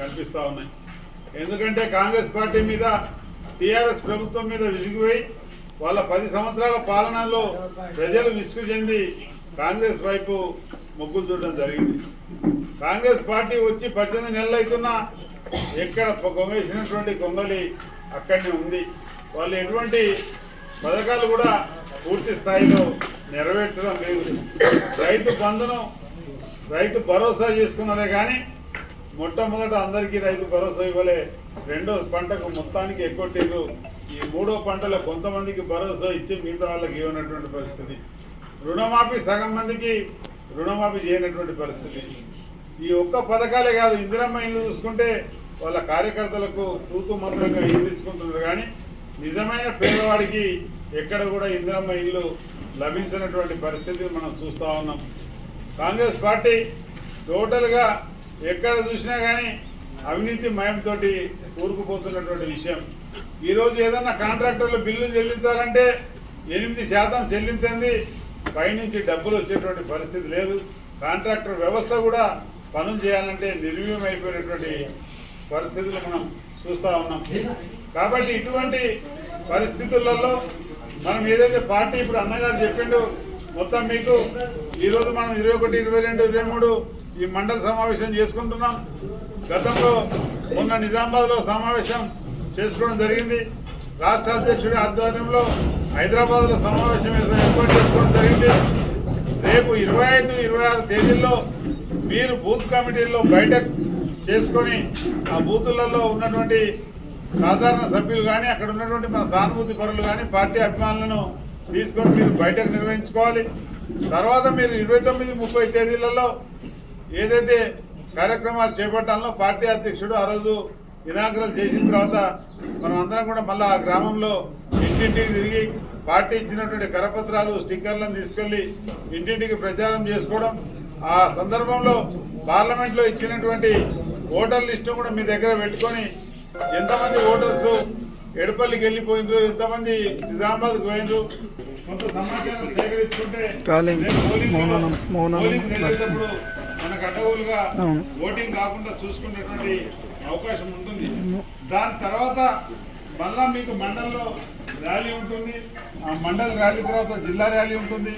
కనిపిస్తూ ఉన్నాయి. ఎందుకంటే కాంగ్రెస్ పార్టీ మీద టీఆర్ఎస్ ప్రభుత్వం మీద విసిగిపోయి వాళ్ళ 10 సంవత్సరాల పాలనలో ప్రజలు విసుగు చెంది కాంగ్రెస్ వైపు మొగ్గులు చూడడం జరిగింది. కాంగ్రెస్ పార్టీ వచ్చి 18 నెలలు అవుతున్నా ఎక్కడ కొంగేసినటువంటి కొంగలి అక్కడనే ఉంది. వాళ్ళు ఎటువంటి పథకాలు కూడా పూర్తి స్థాయిలో నెరవేర్చడం లేదు. రైతు బంధును రైతు భరోసా చేసుకున్నారే కానీ మొట్టమొదట అందరికీ రైతు భరోసా ఇవ్వలే. రెండో పంటకు మొత్తానికి ఎక్కొట్టిరు. ఈ మూడో పంటలో కొంతమందికి భరోసా ఇచ్చి మిగతా వాళ్ళకి ఇవ్వనటువంటి పరిస్థితి. రుణమాఫీ సగం మందికి రుణమాఫీ చేయనటువంటి పరిస్థితి. ఈ ఒక్క పథకాలే కాదు, ఇందిరమ్మ ఇల్లు చూసుకుంటే వాళ్ళ కార్యకర్తలకు తూతు మంత్రంగా ఇచ్చుకుంటున్నారు కానీ నిజమైన పేదవాడికి ఎక్కడ కూడా ఇందిరమ్మ ఇల్లు లభించినటువంటి పరిస్థితి మనం చూస్తూ ఉన్నాం. కాంగ్రెస్ పార్టీ టోటల్గా ఎక్కడ చూసినా కానీ అవినీతి మయంతో కూరుకుపోతున్నటువంటి విషయం. ఈరోజు ఏదన్నా కాంట్రాక్టర్లు బిల్లు చెల్లించాలంటే 8% చెల్లించింది, పైనుంచి డబ్బులు వచ్చేటువంటి పరిస్థితి లేదు. కాంట్రాక్టర్ వ్యవస్థ కూడా పనులు చేయాలంటే నిర్వీర్యమైపోయినటువంటి పరిస్థితులు మనం చూస్తూ ఉన్నాం. కాబట్టి ఇటువంటి పరిస్థితులలో మనం ఏదైతే పార్టీ ఇప్పుడు అన్నగారు చెప్పిండు, మొత్తం మీకు ఈరోజు మనం 21, 22, 23 ఈ మండల సమావేశం చేసుకుంటున్నాం. గతంలో మొన్న నిజామాబాద్లో సమావేశం చేసుకోవడం జరిగింది. రాష్ట్ర అధ్యక్షుడి ఆధ్వర్యంలో హైదరాబాద్లో సమావేశం ఏర్పాటు చేసుకోవడం జరిగింది. రేపు 25, 26 తేదీల్లో మీరు బూత్ కమిటీల్లో బైఠక్ చేసుకొని ఆ బూతులలో ఉన్నటువంటి సాధారణ సభ్యులు కానీ అక్కడ ఉన్నటువంటి మన సానుభూతి పరులు కానీ పార్టీ అభిమానులను తీసుకొని మీరు బైఠక్ నిర్వహించుకోవాలి. తర్వాత మీరు 29, 30 తేదీలలో ఏదైతే కార్యక్రమాలు చేపట్టాలో పార్టీ అధ్యక్షుడు ఆ రోజు ఇనాగ్రల్ చేసిన తర్వాత మనం అందరం కూడా మళ్ళీ ఆ గ్రామంలో ఇంటింటికి తిరిగి పార్టీ ఇచ్చినటువంటి కరపత్రాలు స్టిక్కర్లను తీసుకెళ్లి ఇంటింటికి ప్రచారం చేసుకోవడం. ఆ సందర్భంలో పార్లమెంట్లో ఇచ్చినటువంటి ఓటర్ లిస్టు కూడా మీ దగ్గర పెట్టుకొని ఎంతమంది ఓటర్స్ ఎడపల్లికి వెళ్ళిపోయినరు, ఎంతమంది నిజామాబాద్కి పోయినరు కొంత సమాచారం సేకరించుకుంటే పోలింగ్ జరిగేటప్పుడు మనకు అడ్డగోలుగా ఓటింగ్ కాకుండా చూసుకునేటువంటి అవకాశం ఉంటుంది. దాని తర్వాత మళ్ళా మీకు మండలంలో ర్యాలీ ఉంటుంది. ఆ మండల ర్యాలీ తర్వాత జిల్లా ర్యాలీ ఉంటుంది.